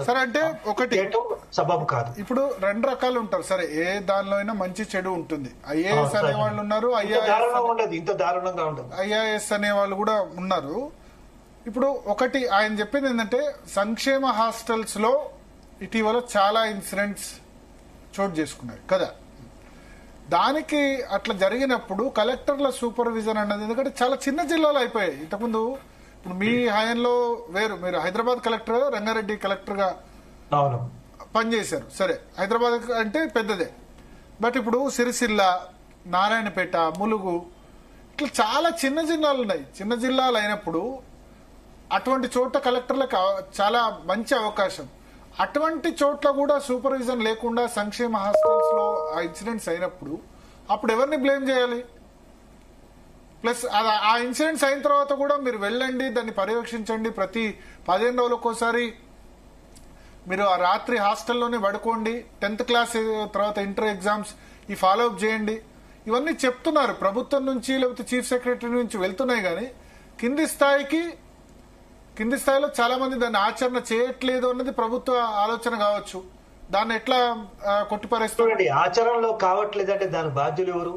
సరే అంటే ఒకటి సబబు కాదు. ఇప్పుడు రెండు రకాలు ఉంటారు. సరే ఏ దానిలో అయినా మంచి చెడు ఉంటుంది. ఐఏఎస్ అనే వాళ్ళు ఉన్నారు, ఇంత దారుణంగా ఉండదు. ఐఏఎస్ అనే వాళ్ళు కూడా ఉన్నారు. ఇప్పుడు ఒకటి ఆయన చెప్పింది ఏంటంటే సంక్షేమ హాస్టల్స్ లో ఇటీవల చాలా ఇన్సిడెంట్స్ చోటు చేసుకున్నాయి కదా. దానికి అట్లా జరిగినప్పుడు కలెక్టర్ల సూపర్విజన్ అన్నది, ఎందుకంటే చాలా చిన్న జిల్లాలో అయిపోయాయి. ఇంతకుముందు ఇప్పుడు మీ హయాంలో వేరు, మీరు హైదరాబాద్ కలెక్టర్, రంగారెడ్డి కలెక్టర్ గా పనిచేశారు. సరే, హైదరాబాద్ అంటే పెద్దదే. బట్ ఇప్పుడు సిరిసిల్ల, నారాయణపేట, ములుగు ఇట్లా చాలా చిన్న జిల్లాలు ఉన్నాయి. చిన్న జిల్లాలు అయినప్పుడు అటువంటి చోట్ల కలెక్టర్లకు చాలా మంచి అవకాశం. అటువంటి చోట్ల కూడా సూపర్విజన్ లేకుండా సంక్షేమ హాస్టల్స్ లో ఆ ఇన్సిడెంట్స్ అయినప్పుడు అప్పుడు ఎవరిని బ్లేమ్ చేయాలి? ప్లస్ ఆ ఇన్సిడెంట్స్ అయిన తర్వాత కూడా మీరు వెళ్ళండి, దాన్ని పర్యవేక్షించండి. ప్రతి 15 రోజులకోసారి మీరు ఆ రాత్రి హాస్టల్లోనే పడుకోండి. 10th క్లాస్ తర్వాత ఇంటర్ ఎగ్జామ్స్ ఈ ఫాలో అప్ చేయండి. ఇవన్నీ చెప్తున్నారు ప్రభుత్వం నుంచి, లేకపోతే చీఫ్ సెక్రటరీ నుంచి వెళ్తున్నాయి. కానీ కింది స్థాయిలో చాలా మంది దాన్ని ఆచరణ చేయట్లేదు అన్నది ప్రభుత్వ ఆలోచన కావచ్చు. దాన్ని ఎట్లా కొట్టిపారేస్తుంది? ఆచరణలో కావట్లేదు అంటే దాని బాధ్యులు ఎవరు?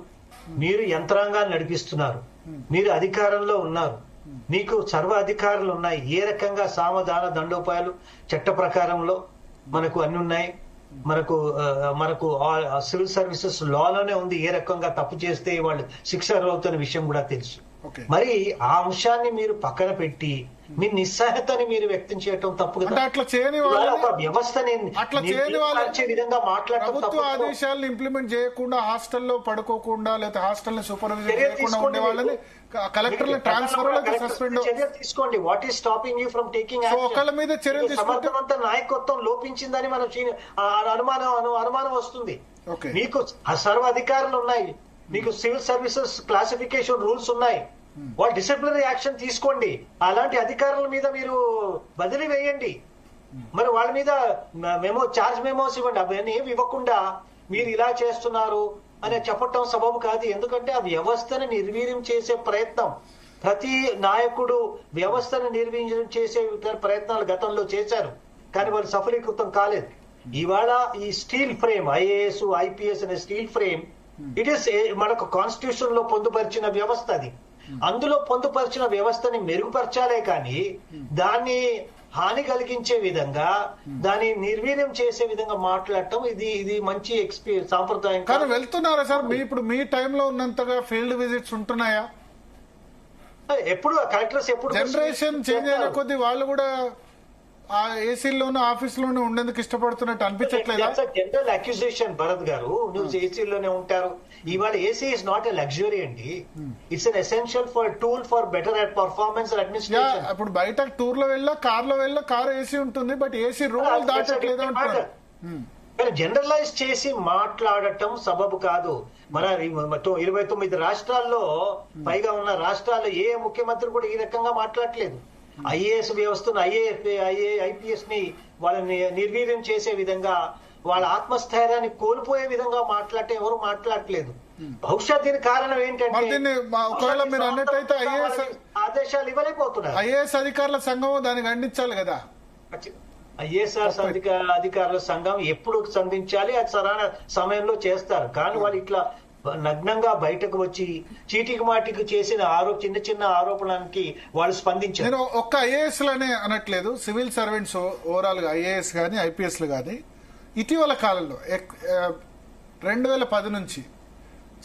మీరు యంత్రాంగాన్ని నడిపిస్తున్నారు, మీరు అధికారంలో ఉన్నారు, మీకు సర్వ అధికారులు ఉన్నాయి. ఏ రకంగా సామధాన దండోపాయాలు చట్ట ప్రకారంలో మనకు అన్ని ఉన్నాయి. మనకు సివిల్ సర్వీసెస్ లాలోనే ఉంది ఏ రకంగా తప్పు చేస్తే వాళ్ళు శిక్ష అవుతున్న విషయం కూడా తెలుసు. మరి ఆ అంశాన్ని మీరు పక్కన పెట్టి మీ నిస్సహాయతని మీరు వ్యక్తం చేయటం తప్పు కదా. అట్లా చేయని వ్యవస్థని విధంగా ప్రభుత్వ ఆదేశాలను ఇంప్లిమెంట్ చేయకుండా, హాస్టల్లో పడుకోకుండా, లేకపోతే హాస్టల్ సూపర్విజన్ చేయకుండా ఉండే వాళ్ళని కలెక్టర్ల ట్రాన్స్ఫర్ సస్పెండ్ తీసుకోండి. What is stopping you from taking action? ఒకళ్ళ మీద చర్యలు తీసుకుంటే నాయకత్వం లోపించిందని మనం అనుమానం వస్తుంది. మీకు సర్వ అధికారులు ఉన్నాయి, మీకు సివిల్ సర్వీసెస్ క్లాసిఫికేషన్ రూల్స్ ఉన్నాయి. వాళ్ళు డిసిప్లినరీ యాక్షన్ తీసుకోండి. అలాంటి అధికారుల మీద మీరు బదిలీ వేయండి. మరి వాళ్ళ మీద చార్జ్ మెమోస్ ఇవ్వండి. అవన్నీ ఏమి ఇవ్వకుండా మీరు ఇలా చేస్తున్నారు అని చెప్పటం సబబు కాదు. ఎందుకంటే ఆ వ్యవస్థను నిర్వీర్యం చేసే ప్రయత్నం ప్రతి నాయకుడు వ్యవస్థను నిర్వీర్యం చేసే ప్రయత్నాలు గతంలో చేశారు, కానీ వాళ్ళు సఫలీకృతం కాలేదు. ఇవాళ ఈ స్టీల్ ఫ్రేమ్ ఐఏఎస్, ఐపీఎస్ అనే స్టీల్ ఫ్రేమ్ ఇట్ ఈస్ మనకు కాన్స్టిట్యూషన్ లో పొందుపరిచిన వ్యవస్థ. అది అందులో పొందుపరిచిన వ్యవస్థని మెరుగుపరచాలే కానీ దాన్ని హాని కలిగించే విధంగా, దాన్ని నిర్వీర్యం చేసే విధంగా మాట్లాడటం ఇది మంచి సాంప్రదాయం. కానీ వెళ్తున్నారా సార్ ఇప్పుడు మీ టైంలో ఉన్నంతగా ఫీల్డ్ విజిట్స్ ఉంటున్నాయా? ఎప్పుడు కలెక్టర్స్ ఎప్పుడు జనరేషన్ చేంజ్ అయిన కొద్ది వాళ్ళు కూడా ఆ ఏసీలోనూ ఆఫీసులోనే ఉండేందుకు ఇష్టపడుతున్నట్టు అనిపించట్లేదా? జనరల్ అక్యూజేషన్ భరత్ గారు, నువ్వు ఏసీలోనే ఉంటారు. ఇవాళ AC is not a luxury అండి, it's an essential tool for better performance and administration. ఇప్పుడు బయట టూర్ లో వెళ్ళా, కార్ ఏసీ ఉంటుంది, బట్ ఏసీ రూల్ దాటట్లేదు అంటారు. జనరలైజ్ చేసి మాట్లాడటం సబబు కాదు. మన 29 రాష్ట్రాల్లో పైగా ఉన్న రాష్ట్రాల్లో ఏ ముఖ్యమంత్రి కూడా ఈ రకంగా మాట్లాడట్లేదు. ఐఏఎస్ వ్యవస్థను, ఐపీఎస్ ని వాళ్ళని నిర్వీర్యం చేసే విధంగా, వాళ్ళ ఆత్మస్థైర్యాన్ని కోల్పోయే విధంగా మాట్లాడటం ఎవరు మాట్లాడట్లేదు. బహుశా దీని కారణం ఏంటంటే ఒకవేళ మీరు అన్నట్టయితే ఆదేశాలు ఇవ్వలేకపోతున్నారు. ఐఏఎస్ అధికారుల సంఘం దాన్ని ఖండించాలి కదా. ఐఏఎస్ అధికారుల సంఘం ఎప్పుడు సంధించాలి, అది సరైన సమయంలో చేస్తారు. కానీ వాళ్ళు ఇట్లా నగ్నంగా బయటకు వచ్చి చీటికి మాటికి చేసిన చిన్న చిన్న ఆరోపణలకి వాళ్ళు స్పందించారు. నేను ఒక్క ఐఏఎస్ లనే అనట్లేదు, సివిల్ సర్వెంట్స్ ఓవరాల్ గా ఐఏఎస్ గానీ ఐపీఎస్లు గానీ ఇటీవల కాలంలో 2010 నుంచి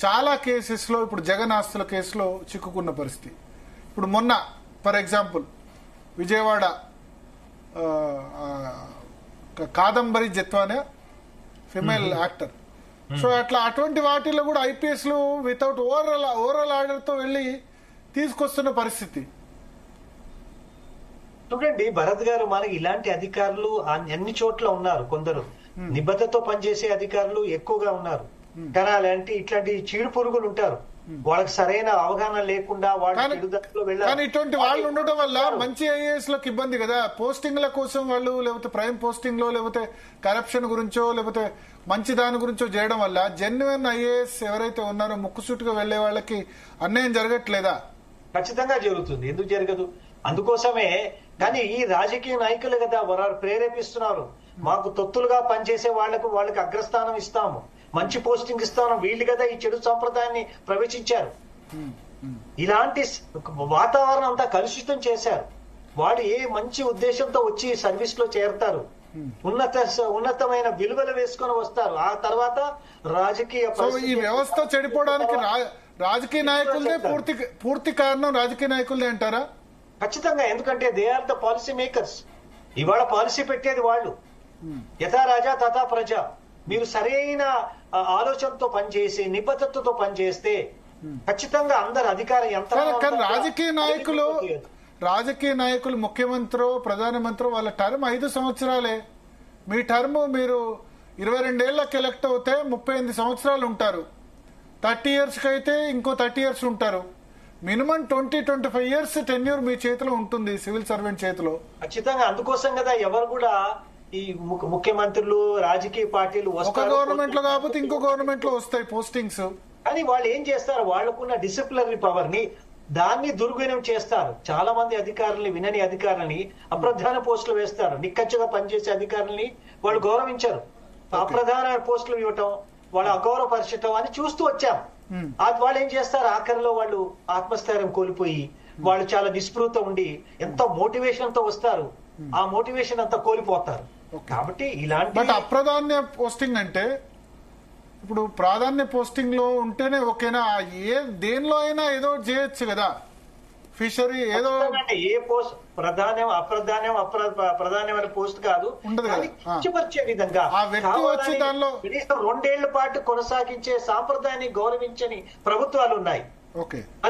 చాలా కేసెస్ లో ఇప్పుడు జగన్ ఆస్తుల కేసులో చిక్కుకున్న పరిస్థితి. ఇప్పుడు మొన్న for example Vijayawada Kadambari Jatwani female actor. So అటువంటి వాటిల్లో కూడా ఐపీఎస్ లు వితౌట్ ఓవరాల్ ఆర్డర్ తో వెళ్లి తీసుకొస్తున్న పరిస్థితి. చూడండి భరత్ గారు, మనకి ఇలాంటి అధికారులు అన్ని చోట్ల ఉన్నారు. కొందరు నిబద్ధతతో పనిచేసే అధికారులు ఎక్కువగా ఉన్నారు, కానీ ఇట్లాంటి చీడు పురుగులు ఉంటారు. వాళ్ళకి సరైన అవగాహన లేకుండా కానీ ఇటువంటి వాళ్ళు ఉండటం వల్ల మంచి ఐఏఎస్ లకు ఇబ్బంది కదా. పోస్టింగ్ల కోసం వాళ్ళు, లేకపోతే ప్రైమ్ పోస్టింగ్ లో, లేకపోతే కరప్షన్ గురించో, లేకపోతే మంచి దాని గురించో చేయడం వల్ల జెన్యున్ ఐఏఎస్ ఎవరైతే ఉన్నారో ముక్కుసూటిగా వెళ్లే వాళ్ళకి అన్యాయం జరగట్లేదా? ఖచ్చితంగా జరుగుతుంది, ఎందుకు జరగదు? అందుకోసమే కానీ ఈ రాజకీయ నాయకులు కదా వారు ప్రేరేపిస్తున్నారు. మాకు తొత్తులుగా పనిచేసే వాళ్ళకి అగ్రస్థానం ఇస్తాము, మంచి పోస్టింగ్ ఇస్తాము, వీళ్ళు కదా ఈ చెడు సంప్రదాయాన్ని ప్రవేశించారు. ఇలాంటి వాతావరణం అంతా కలుషితం చేశారు. వాడు ఏ మంచి ఉద్దేశంతో వచ్చి సర్వీస్ లో చేరతారు, ఉన్నతమైన విలువలు వేసుకొని వస్తారు. ఆ తర్వాత రాజకీయ ఈ వ్యవస్థ చెడిపోవడానికి రాజకీయ నాయకులదే పూర్తి కారణం రాజకీయ నాయకులదే అంటారా? ఖచ్చితంగా. ఎందుకంటే they are the policy makers. ఇవాళ పాలసీ పెట్టేది వాళ్ళు. యథా రాజా తథా ప్రజ. మీరు సరైన ఆలోచనతో పనిచేసి నిబద్ధతతో పనిచేస్తే ఖచ్చితంగా అందరు అధికార యంత్రాంగం. రాజకీయ నాయకులు ముఖ్యమంత్రి ప్రధానమంత్రి వాళ్ళ టర్మ్ 5 సంవత్సరాలే. మీ టర్మ్ మీరు 22 ఏళ్లకు ఎలక్ట్ అవుతే 38 సంవత్సరాలు ఉంటారు. 30 ఇయర్స్ కి అయితే ఇంకో 30 ఇయర్స్ ఉంటారు. మినిమం 20-25 ఇయర్స్ టెన్యూర్ మీ చేతిలో ఉంటుంది, సివిల్ సర్వెంట్ చేతిలో. ఖచ్చితంగా. అందుకోసం కదా ఎవరు కూడా ఈ ముఖ్యమంత్రులు రాజకీయ పార్టీలు ఒక గవర్నమెంట్ లో కాకపోతే ఇంకో గవర్నమెంట్ లో వస్తాయి పోస్టింగ్స్. కానీ వాళ్ళు ఏం చేస్తారు, వాళ్ళకున్న డిసిప్లినరీ పవర్ ని దాన్ని దుర్వినియోగం చేస్తారు. చాలా మంది అధికారుల్ని, వినని అధికారులని అప్రధాన పోస్టులు వేస్తారు. నిక్కచ్చిగా పనిచేసే అధికారుల్ని వాళ్ళు గౌరవించారు. అప్రధాన పోస్టులు ఇవ్వటం, వాళ్ళు అగౌరవపరచటం అని చూస్తూ వచ్చాం. వాళ్ళు ఏం చేస్తారు, ఆఖరిలో వాళ్ళు ఆత్మస్థైర్యం కోల్పోయి వాళ్ళు చాలా నిస్పృహత ఉండి ఎంత మోటివేషన్ తో వస్తారు, ఆ మోటివేషన్ అంతా కోల్పోతారు. కాబట్టి ఇలాంటి అప్రధాన్య పోస్టింగ్ అంటే ఇప్పుడు ప్రాధాన్య పోస్టింగ్ లో ఉంటేనే ఓకేనా? దేనిలో అయినా ఏదో చేయొచ్చు కదా. ఫిషరీ ఏదో ఏ పోస్ట్ ప్రధానమైన పోస్ట్ కాదు కించపరిచే విధంగా ఆ వ్యక్తి వచ్చి దానిలో కనీసం 2 ఏళ్ల పాటు కొనసాగించే సాంప్రదాయాన్ని గౌరవించని ప్రభుత్వాలు ఉన్నాయి.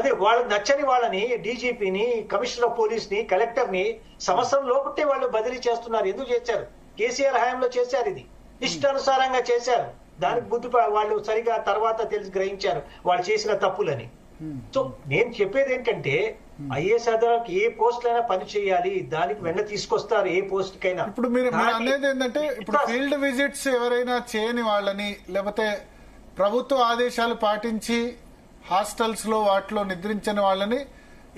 అదే వాళ్ళకి నచ్చని వాళ్ళని, డీజీపీని, కమిషనర్ ఆఫ్ పోలీస్ ని, కలెక్టర్ ని సంవత్సరం లోపట్టే వాళ్ళు బదిలీ చేస్తున్నారు. ఎందుకు చేశారు? కేసీఆర్ హయాంలో చేశారు. ఇది ఇష్టానుసారంగా చేశారు. దానికి బుద్ధి వాళ్ళు సరిగా తర్వాత తెలిసి గ్రహించారు వాళ్ళు చేసిన తప్పులని. సో నేను చెప్పేది ఏంటంటే ఐఏఎస్ అధికారులకు ఏ పోస్ట్ అయినా పని చేయాలి, దానికి వెన్న తీసుకొస్తారు ఏ పోస్ట్ కైనా. ఇప్పుడు మీరు అనేది ఏంటంటే ఇప్పుడు ఫీల్డ్ విజిట్స్ ఎవరైనా చేయని వాళ్ళని, లేకపోతే ప్రభుత్వ ఆదేశాలు పాటించి హాస్టల్స్ లో వాటిలో నిద్రించని వాళ్ళని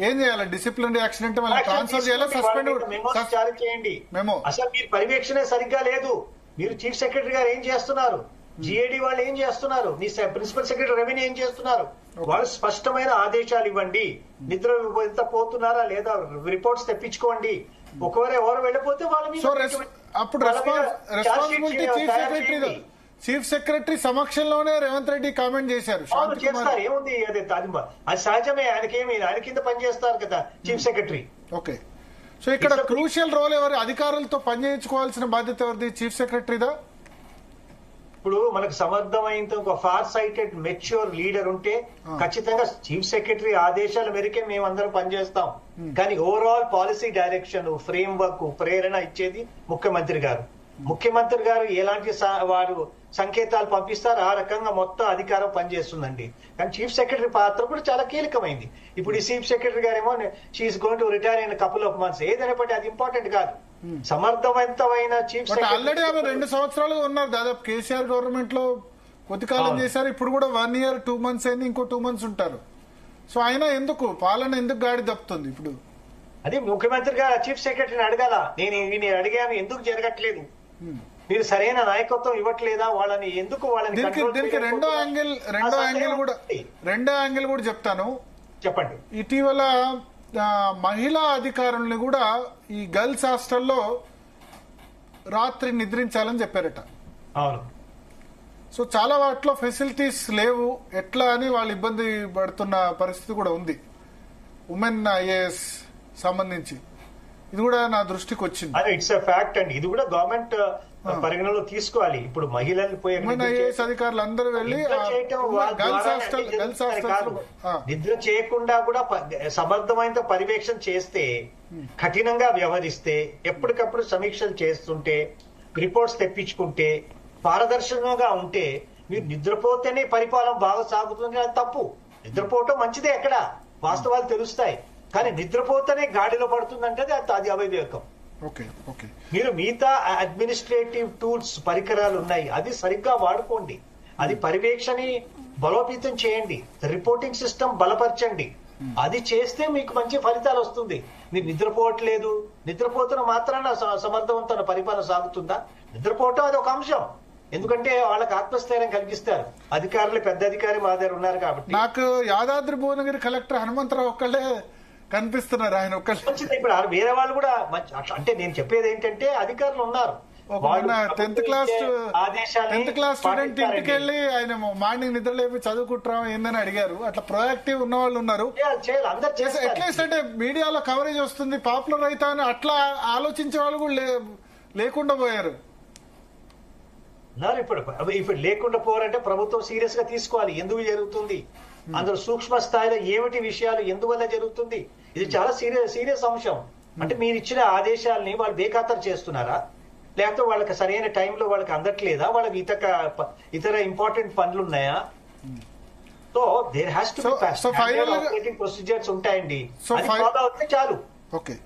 ఏం చేయాలి? డిసిప్లినరీ యాక్షన్ అంటే వాళ్ళని ట్రాన్స్ఫర్ చేయాలా, సస్పెండ్ చేయండి. అసలు మీరు పర్యవేక్షణ సరిగ్గా లేదు. మీరు చీఫ్ సెక్రటరీ గారు ఏం చేస్తున్నారు, జిఏడి వాళ్ళు ఏం చేస్తున్నారు, మీ ప్రిన్సిపల్ సెక్రటరీ రెవెన్యూ ఏం చేస్తున్నారు? వాళ్ళు స్పష్టమైన ఆదేశాలు ఇవ్వండి. నిద్ర పోతున్నారా లేదా రిపోర్ట్స్ తెప్పించుకోండి. ఒకవేళ ఎవరు వెళ్ళిపోతే వాళ్ళ మీద అప్పుడు రెస్పాన్సిబిలిటీ చీఫ్ సెక్రటరీ సమక్షంలోనే రేవంత్ రెడ్డి కామెంట్ చేశారు. చేస్తారు, ఏముంది, అది సహజమే. ఆయన కింద పనిచేస్తారు కదా చీఫ్ సెక్రటరీ. ఓకే. సో ఇక్కడ క్రూషియల్ రోల్ ఎవరు? అధికారులతో పనిచేయించుకోవాల్సిన బాధ్యత ఎవరిది? చీఫ్ సెక్రటరీదా? ఇప్పుడు మనకు సమర్థమైన ఒక ఫార్ సైటెడ్ మెచ్యూర్ లీడర్ ఉంటే ఖచ్చితంగా చీఫ్ సెక్రటరీ ఆదేశాల మేరకే మేమందరం పనిచేస్తాం. కానీ overall policy direction, framework, ప్రేరణ ఇచ్చేది ముఖ్యమంత్రి గారు. ముఖ్యమంత్రి గారు ఎలాంటి వారు సంకేతాలు పంపిస్తారు ఆ రకంగా మొత్తం అధికారం పనిచేస్తుందండి. కానీ చీఫ్ సెక్రటరీ పాత్ర కూడా చాలా కీలకమైంది. ఇప్పుడు ఈ చీఫ్ సెక్రటరీ గారేమో she is going to retire in couple of months, ఏదైనప్పటికీ అది ఇంపార్టెంట్ కాదు. సమర్థవంతమైన చీఫ్ సెక్రటరీ ఆల్రెడీ ఆమె 2 సంవత్సరాలు ఉన్నారు. దాదాపు కేసీఆర్ గవర్నమెంట్ లో కొద్ది కాలం చేశారు. ఇప్పుడు కూడా 1 year 2 months అయింది, ఇంకో 2 months ఉంటారు. సో ఆయన ఎందుకు పాలన ఎందుకు గాడి తప్పుతుంది? ఇప్పుడు అది ముఖ్యమంత్రి గారు చీఫ్ సెక్రటరీని అడగాల. నేను అడిగాను, ఎందుకు జరగట్లేదు, మీరు సరైన నాయకత్వం ఇవ్వట్లేదా వాళ్ళని, ఎందుకు వాళ్ళని? దీనికి రెండో యాంగిల్ కూడా చెప్తాను. చెప్పండి. ఇటీవల మహిళా అధికారుల్ని కూడా ఈ గర్ల్స్ హాస్టల్లో రాత్రి నిద్రించాలని చెప్పారట. అవును. సో చాలా వాటిలో ఫెసిలిటీస్ లేవు, ఎట్లా అని వాళ్ళు ఇబ్బంది పడుతున్న పరిస్థితి కూడా ఉంది. ఉమెన్ ఐఏఎస్ సంబంధించి ఇది కూడా నా దృష్టికి వచ్చింది. అదే ఇట్స్ ఎ ఫ్యాక్ట్ అండి. ఇది కూడా గవర్నమెంట్ పరిగణలో తీసుకోవాలి. ఇప్పుడు మహిళలు ఐఏఎస్ అధికారులు అందరూ వెళ్ళి నిద్ర చేయకుండా కూడా సమర్థమైన పర్యవేక్షణ చేస్తే, కఠినంగా వ్యవహరిస్తే, ఎప్పటికప్పుడు సమీక్షలు చేస్తుంటే, రిపోర్ట్స్ తెప్పించుకుంటే, పారదర్శకంగా ఉంటే, మీరు నిద్రపోతేనే పరిపాలన బాగా సాగుతుంది. అది తప్పు. నిద్రపోవటం మంచిదే, ఎక్కడ వాస్తవాలు తెలుస్తాయి. కానీ నిద్రపోతేనే గాడిలో పడుతుందంటే అది అవివేకం. మీరు మిగతా అడ్మినిస్ట్రేటివ్ టూల్స్, పరికరాలు ఉన్నాయి, అది సరిగ్గా వాడుకోండి. అది పర్యవేక్షణని బలోపేతం చేయండి, రిపోర్టింగ్ సిస్టమ్ బలపరచండి. అది చేస్తే మీకు మంచి ఫలితాలు వస్తుంది. మీరు నిద్రపోవట్లేదు, నిద్రపోతున్న మాత్రాన సమర్థవంతమైన పరిపాలన సాగుతుందా? నిద్రపోవటం అది ఒక అంశం. ఎందుకంటే వాళ్ళకి ఆత్మస్థైర్యం కలిగిస్తారు. అధికారులు, పెద్ద అధికారి మా దగ్గర ఉన్నారు కాబట్టి. నాకు యాదాద్రి భువనగిరి కలెక్టర్ హనుమంతరావు ఒక్కళ్ళే కనిపిస్తున్నారు. ఆయన ఒక్కళ్ళే మంచిది. ఇప్పుడు వేరే వాళ్ళు కూడా అంటే నేను చెప్పేది ఏంటంటే అధికారులు ఉన్నారు. 10th క్లాస్ స్టూడెంట్ ఇంటికి వెళ్ళి ఆయన మార్నింగ్ నిద్ర లేపి చదువుకుంటాం ఏందని అడిగారు. అట్లా ప్రొయాక్టివ్ ఉన్న వాళ్ళు ఉన్నారు. అట్లీస్ట్ అంటే మీడియాలో కవరేజ్ వస్తుంది, పాపులర్ అవుతా అని అట్లా ఆలోచించే వాళ్ళు కూడా లేకుండా పోయారు. ఇప్పుడు లేకుండా పోవాలంటే ప్రభుత్వం సీరియస్ గా తీసుకోవాలి. ఎందుకు జరుగుతుంది, అందులో సూక్ష్మ స్థాయిలో ఏమిటి విషయాలు, ఎందువల్ల జరుగుతుంది, ఇది చాలా సీరియస్ అంశం. అంటే మీరు ఇచ్చిన ఆదేశాలని వాళ్ళు బేఖాతరు చేస్తున్నారా, లేకపోతే వాళ్ళకి సరైన టైంలో వాళ్ళకి అందట్లేదా, వాళ్ళకి ఇతర ఇంపార్టెంట్ పనులు ఉన్నాయా? So there has to be procedures ఉంటాయండి, ఫాలో అవుతే చాలు. ఓకే,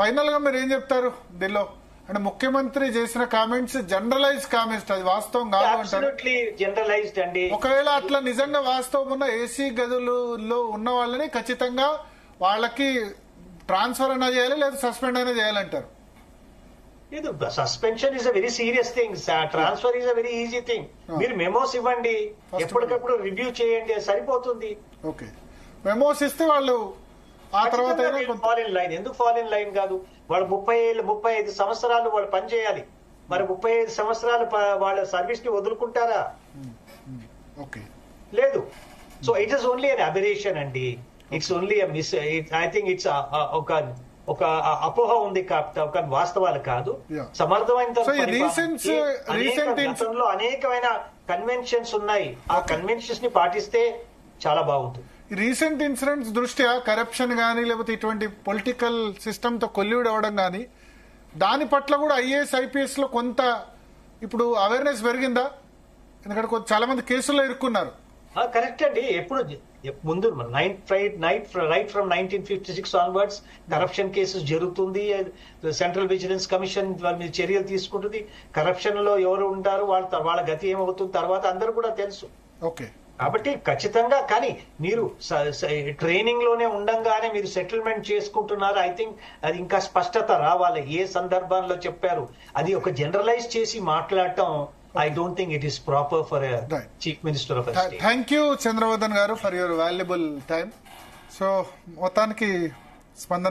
ఫైనల్ గా మీరు ఏం చెప్తారు ఢిల్లో? అంటే ముఖ్యమంత్రి చేసిన కామెంట్స్ జనరలైజ్ కామెంట్స్, అది వాస్తవం కాదు అంటారు. జనరలైజ్డ్ అండి. ఒకవేళ అట్లా నిజంగా వాస్తవం ఉన్న ఏసీ గదులలో ఉన్న వాళ్ళని ఖచ్చితంగా వాళ్ళకి ట్రాన్స్ఫర్ అయినా చేయాలి, లేదా సస్పెండ్ అయినా చేయాలంటారు. లేదు, suspension is a very serious thing, transfer is a very easy thing. మీరు మెమోస్ ఇవ్వండి, ఎప్పటికప్పుడు రివ్యూ చేయండి, సరిపోతుంది. ఓకే, మెమోస్ ఇస్తే వాళ్ళు ఆ తర్వాత ఫాల్ ఇన్ లైన్. ఎందుకు ఫాల్ ఇన్ లైన్ కాదు? వాళ్ళు 35 సంవత్సరాలు వాళ్ళు పనిచేయాలి. మరి 35 సంవత్సరాలు వాళ్ళ సర్వీస్ ని వదులుకుంటారా? లేదు. So it is only an aberration అండి. It's only I think it's ఒక అపోహ ఉంది కాబట్టి ఒక వాస్తవాలు కాదు. సమర్థమైన గతంలో అనేకమైన కన్వెన్షన్స్ ఉన్నాయి. ఆ కన్వెన్షన్స్ ని పాటిస్తే చాలా బాగుంటుంది. రీసెంట్ ఇన్సిడెంట్స్ దృష్ట్యా కరప్షన్ గానీ, లేకపోతే ఇటువంటి పొలిటికల్ సిస్టమ్ తో కొల్యూడ్ అవడం గానీ, దాని పట్ల కూడా ఐఏఎస్ ఐపీఎస్ లో కొంత ఇప్పుడు అవేర్నెస్ పెరిగిందా? ఎందుకంటే చాలా మంది కేసుల్లో ఇరుక్కున్నారు. కరెక్ట్ అండి. ఎప్పుడు ముందు right from 1956 onwards corruption cases జరుగుతుంది. సెంట్రల్ విజిలెన్స్ కమిషన్ వాళ్ళ మీద చర్యలు తీసుకుంటుంది. కరప్షన్ లో ఎవరు ఉంటారు, వాళ్ళ గతి ఏమవుతుంది తర్వాత అందరూ కూడా తెలుసు. ఓకే, కాబట్టి ఖచ్చితంగా. కానీ మీరు ట్రైనింగ్ లోనే ఉండంగానే మీరు సెటిల్మెంట్ చేసుకుంటున్నారు. ఐ థింక్ అది ఇంకా స్పష్టత రావాలి. ఏ సందర్భంలో చెప్పారు, అది ఒక జనరలైజ్ చేసి మాట్లాడటం I don't think it is proper for a chief minister of a state. Thank you, Chandravardan garu, for your valuable time. So, మొత్తానికి స్పందన